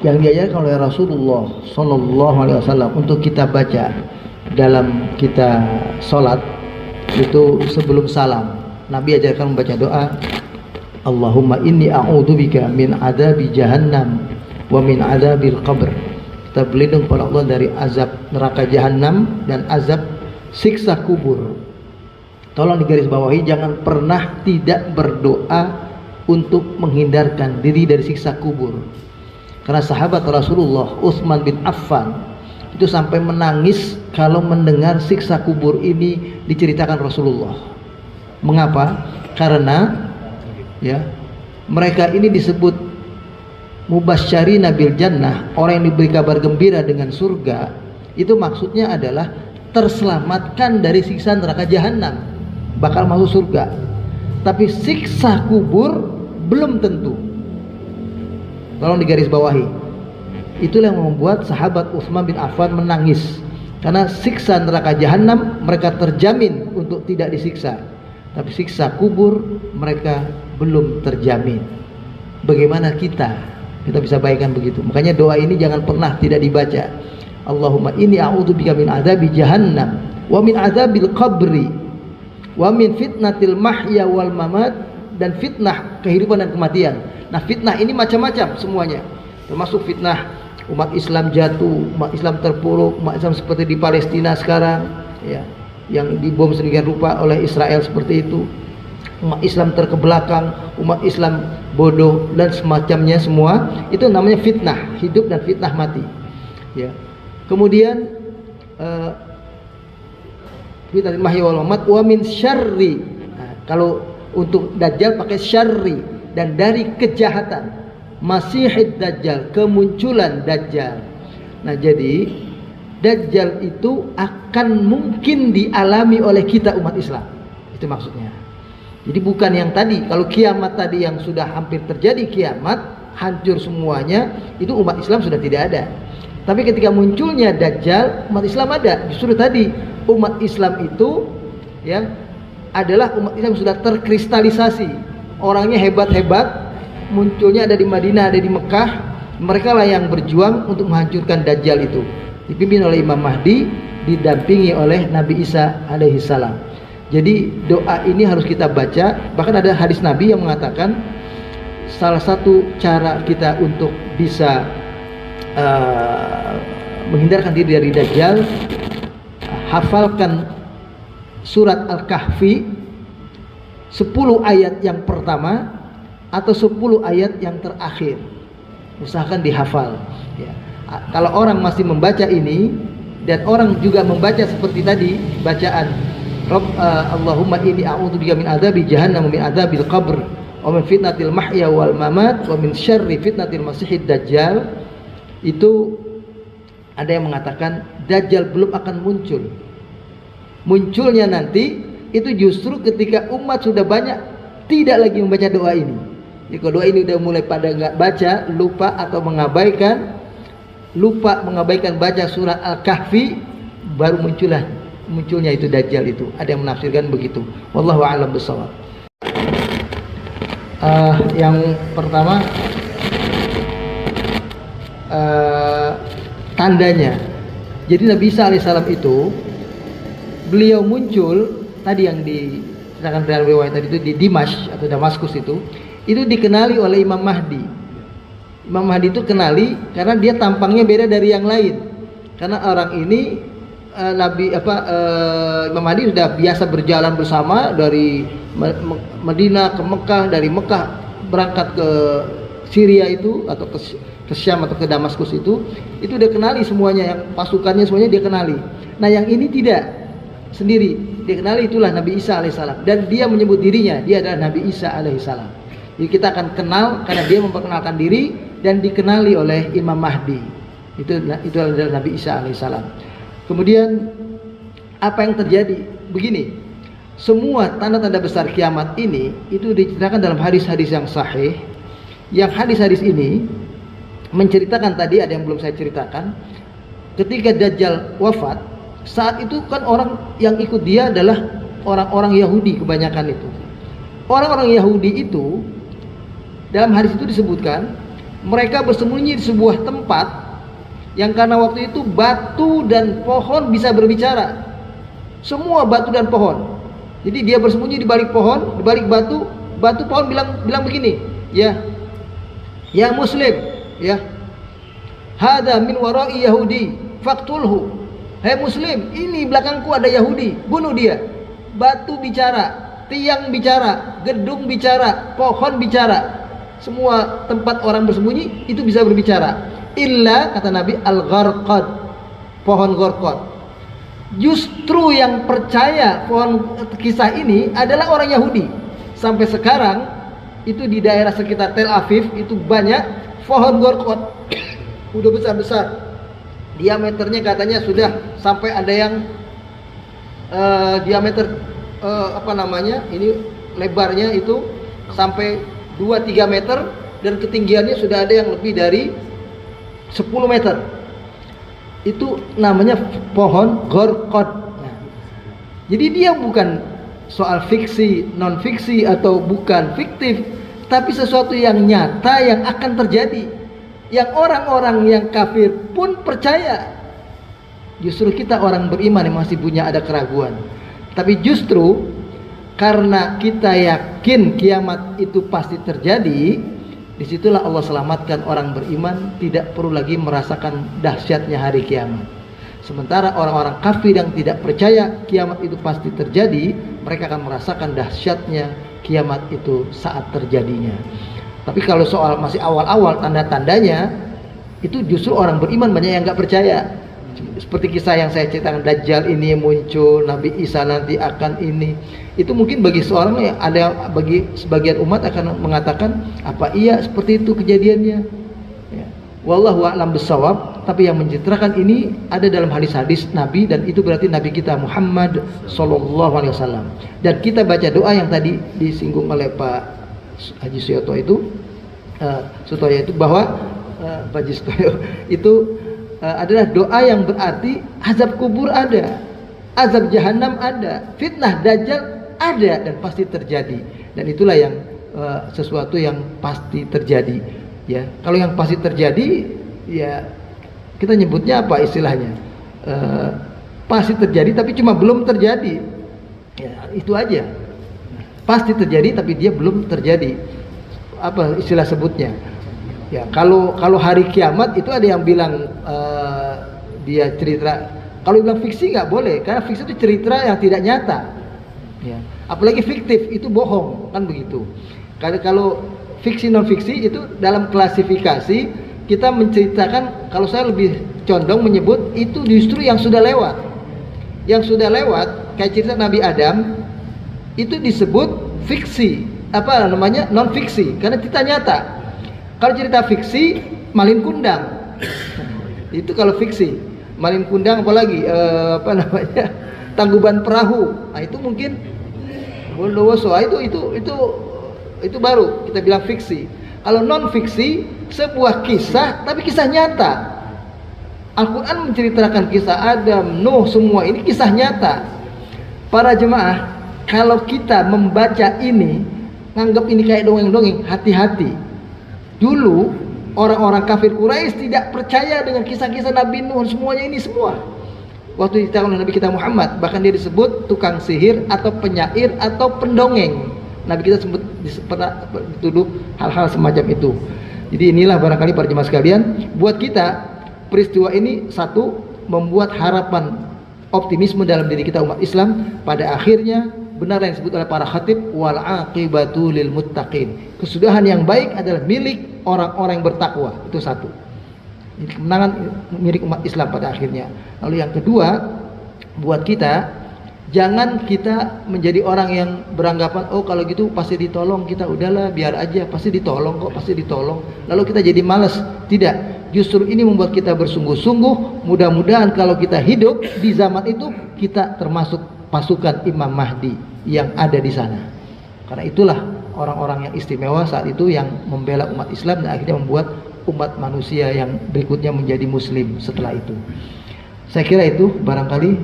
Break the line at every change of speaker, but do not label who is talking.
yang diajarkan oleh Rasulullah Sallallahu Alaihi Wasallam untuk kita baca dalam kita sholat itu sebelum salam. Nabi ajarkan membaca doa, Allahumma inni a'udzubika min adzabi jahannam wa min adzabil qabr. Kita berlindung kepada Allah dari azab neraka jahanam dan azab siksa kubur. Tolong digarisbawahi, jangan pernah tidak berdoa untuk menghindarkan diri dari siksa kubur. Karena sahabat Rasulullah Utsman bin Affan itu sampai menangis kalau mendengar siksa kubur ini diceritakan Rasulullah. Mengapa? Karena ya, mereka ini disebut mubasysyirina bil jannah, orang yang diberi kabar gembira dengan surga. Itu maksudnya adalah terselamatkan dari siksa neraka jahanam, bakal masuk surga. Tapi siksa kubur belum tentu. Tolong digarisbawahi. Itulah yang membuat sahabat Utsman bin Affan menangis, karena siksa neraka jahanam mereka terjamin untuk tidak disiksa, tapi siksa kubur mereka belum terjamin. Bagaimana kita bisa bayangkan begitu. Makanya doa ini jangan pernah tidak dibaca. Allahumma inni a'udzubika min adzabi jahannam wa min adzabil qabri wa min fitnatil mahya wal mamat, dan fitnah kehidupan dan kematian. Nah, fitnah ini macam-macam semuanya, termasuk fitnah umat Islam jatuh, umat Islam terpuruk, umat Islam seperti di Palestina sekarang ya, yang dibom sedemikian rupa oleh Israel seperti itu, umat Islam terkebelakang, umat Islam bodoh dan semacamnya semua. Itu namanya fitnah hidup dan fitnah mati ya. Kemudian fitnah mahya wal mamat wa min syarri. Nah, kalau untuk dajjal pakai syarri, dan dari kejahatan Masihid Dajjal, kemunculan Dajjal. Nah, jadi Dajjal itu akan mungkin dialami oleh kita umat Islam. Itu maksudnya. Jadi bukan yang tadi, kalau kiamat tadi yang sudah hampir terjadi kiamat, hancur semuanya, itu umat Islam sudah tidak ada. Tapi ketika munculnya Dajjal, umat Islam ada. Justru tadi umat Islam itu ya adalah umat Islam sudah terkristalisasi. Orangnya hebat-hebat, munculnya ada di Madinah, ada di Mekah. Mereka lah yang berjuang untuk menghancurkan Dajjal itu, dipimpin oleh Imam Mahdi, didampingi oleh Nabi Isa alaihi salam. Jadi doa ini harus kita baca. Bahkan ada hadis Nabi yang mengatakan salah satu cara kita untuk bisa menghindarkan diri dari Dajjal, hafalkan surat Al-Kahfi 10 ayat yang pertama atau 10 ayat yang terakhir. Usahakan dihafal ya. Kalau orang masih membaca ini dan orang juga membaca seperti tadi bacaan Allahumma inni a'udzubika min adzabi jahannam wa min adzabil qabr wa min fitnatil mahya wal mamat wa min syarri fitnatil masihid dajjal, itu ada yang mengatakan Dajjal belum akan muncul. Munculnya nanti itu justru ketika umat sudah banyak tidak lagi membaca doa ini. Jadi kalau doa ini udah mulai pada nggak baca, lupa atau mengabaikan baca surat Al-Kahfi, baru munculnya itu Dajjal itu. Ada yang menafsirkan begitu. Wallahu a'lam bishawab. Yang pertama tandanya. Jadi Nabi Isa alaihissalam itu beliau muncul tadi yang diceritakan dalam riwayat tadi itu di Dimash atau Damaskus itu dikenali oleh Imam Mahdi. Imam Mahdi itu kenali karena dia tampangnya beda dari yang lain. Karena orang ini Imam Mahdi sudah biasa berjalan bersama dari Madinah ke Mekah, dari Mekah berangkat ke Syria itu atau ke Syam atau ke Damaskus itu udah kenali semuanya, yang pasukannya semuanya dia kenali. Nah, yang ini tidak sendiri, dia kenali, itulah Nabi Isa alaihissalam, dan dia menyebut dirinya dia adalah Nabi Isa alaihissalam. Jadi kita akan kenal karena dia memperkenalkan diri dan dikenali oleh Imam Mahdi. Itu adalah Nabi Isa alaihissalam. Kemudian apa yang terjadi? Begini, semua tanda-tanda besar kiamat ini itu diceritakan dalam hadis-hadis yang sahih. Yang hadis-hadis ini menceritakan, tadi ada yang belum saya ceritakan, ketika Dajjal wafat, saat itu kan orang yang ikut dia adalah orang-orang Yahudi kebanyakan itu. Orang-orang Yahudi itu dalam hadis itu disebutkan Mereka bersembunyi di sebuah tempat yang karena waktu itu batu dan pohon bisa berbicara. Semua batu dan pohon. Jadi dia bersembunyi di balik pohon, di balik batu. Batu pohon bilang begini, ya Muslim, ya, hada min warai Yahudi, faktulhu. Hei Muslim, ini belakangku ada Yahudi, bunuh dia. Batu bicara, tiang bicara, gedung bicara, pohon bicara. Semua tempat orang bersembunyi itu bisa berbicara. Illa, kata Nabi, al-gharqad, pohon gharqad. Justru yang percaya pohon kisah ini adalah orang Yahudi. Sampai sekarang itu di daerah sekitar Tel Aviv itu banyak pohon gharqad. Udah besar-besar. Diameternya katanya sudah sampai ada yang diameter ini lebarnya itu sampai 2-3 meter dan ketinggiannya sudah ada yang lebih dari 10 meter. Itu namanya pohon gharqad. Nah, jadi dia bukan soal fiksi, non fiksi atau bukan fiktif, tapi sesuatu yang nyata yang akan terjadi, yang orang-orang yang kafir pun percaya. Justru kita orang beriman yang masih punya ada keraguan. Tapi justru karena kita yakin kiamat itu pasti terjadi, disitulah Allah selamatkan orang beriman tidak perlu lagi merasakan dahsyatnya hari kiamat. Sementara orang-orang kafir yang tidak percaya kiamat itu pasti terjadi, mereka akan merasakan dahsyatnya kiamat itu saat terjadinya. Tapi kalau soal masih awal-awal tanda-tandanya, itu justru orang beriman banyak yang nggak percaya. Seperti kisah yang saya ceritakan, Dajjal ini muncul, Nabi Isa nanti akan ini. Itu mungkin bagi seorang yang ada, bagi sebagian umat akan mengatakan, apa iya seperti itu kejadiannya? Ya. Wallahu a'lam bissawab. Tapi yang menceritakan ini ada dalam hadis-hadis Nabi, dan itu berarti Nabi kita Muhammad sallallahu alaihi wasallam. Dan kita baca doa yang tadi disinggung oleh Pak Haji Suyoto itu bahwa Pak Haji Suyoto itu adalah doa yang berarti azab kubur ada, azab jahanam ada, fitnah dajjal ada dan pasti terjadi. Dan itulah yang sesuatu yang pasti terjadi. Ya, kalau yang pasti terjadi, ya kita nyebutnya apa istilahnya? Pasti terjadi tapi cuma belum terjadi. Ya, itu aja. Pasti terjadi tapi dia belum terjadi. Apa istilah sebutnya? Ya, kalau hari kiamat itu ada yang bilang dia cerita. Kalau bilang fiksi nggak boleh, karena fiksi itu cerita yang tidak nyata. Ya, apalagi fiktif itu bohong, kan begitu. Kalau fiksi non fiksi itu dalam klasifikasi kita menceritakan, kalau saya lebih condong menyebut itu justru yang sudah lewat. Yang sudah lewat kayak cerita Nabi Adam itu disebut fiksi, apa namanya, non fiksi, karena cerita nyata. Kalau cerita fiksi, malin kundang. Itu kalau fiksi, malin kundang, apalagi Tangkuban Perahu. Nah, itu mungkin Bondowoso. Itu baru kita bilang fiksi. Kalau non fiksi, sebuah kisah tapi kisah nyata. Al-Quran menceritakan kisah Adam, Nuh, semua ini kisah nyata. Para jemaah, kalau kita membaca ini, nganggap ini kayak dongeng-dongeng, hati-hati. Dulu orang-orang kafir Quraisy tidak percaya dengan kisah-kisah Nabi Nuh, semuanya ini semua. Waktu diceritakan oleh Nabi kita Muhammad, bahkan dia disebut tukang sihir atau penyair atau pendongeng. Nabi kita pernah dituduh hal-hal semacam itu. Jadi inilah barangkali para jemaah sekalian, buat kita peristiwa ini satu membuat harapan optimisme dalam diri kita umat Islam. Pada akhirnya benar yang disebut oleh para khatib, wal aqibatu lil muttaqin. Kesudahan yang baik adalah milik orang-orang yang bertakwa. Itu satu. Kemenangan milik umat Islam pada akhirnya. Lalu yang kedua, buat kita jangan kita menjadi orang yang beranggapan, oh kalau gitu pasti ditolong, kita udahlah biar aja, pasti ditolong kok, pasti ditolong. Lalu kita jadi malas. Tidak. Justru ini membuat kita bersungguh-sungguh. Mudah-mudahan kalau kita hidup di zaman itu, kita termasuk pasukan Imam Mahdi yang ada di sana. Karena itulah orang-orang yang istimewa saat itu yang membela umat Islam dan akhirnya membuat umat manusia yang berikutnya menjadi muslim setelah itu. Saya kira itu barangkali